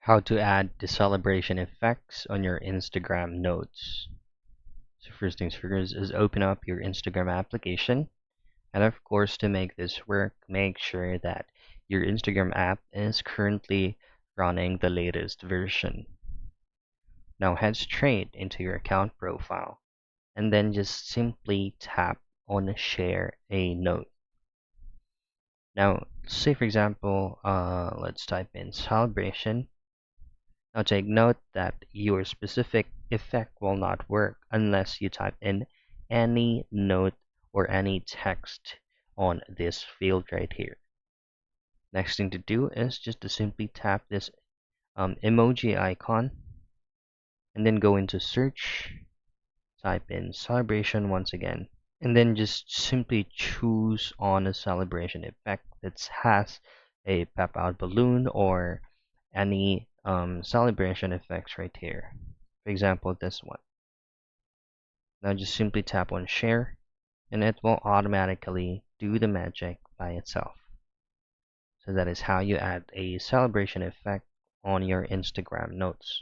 How to add the celebration effects on your Instagram notes. So first things first is open up your Instagram application. And of course, to make this work, make sure that your Instagram app is currently running the latest version. Now head straight into your account profile and then just simply tap on share a note. Now, say for example, let's type in celebration. Now take note that your specific effect will not work unless you type in any note or any text on this field right here. Next thing to do is just to simply tap this emoji icon and then go into search, type in celebration once again, and then just simply choose on a celebration effect that has a pop out balloon or any celebration effects right here. For example, this one. Now just simply tap on share and it will automatically do the magic by itself. So that is how you add a celebration effect on your Instagram notes.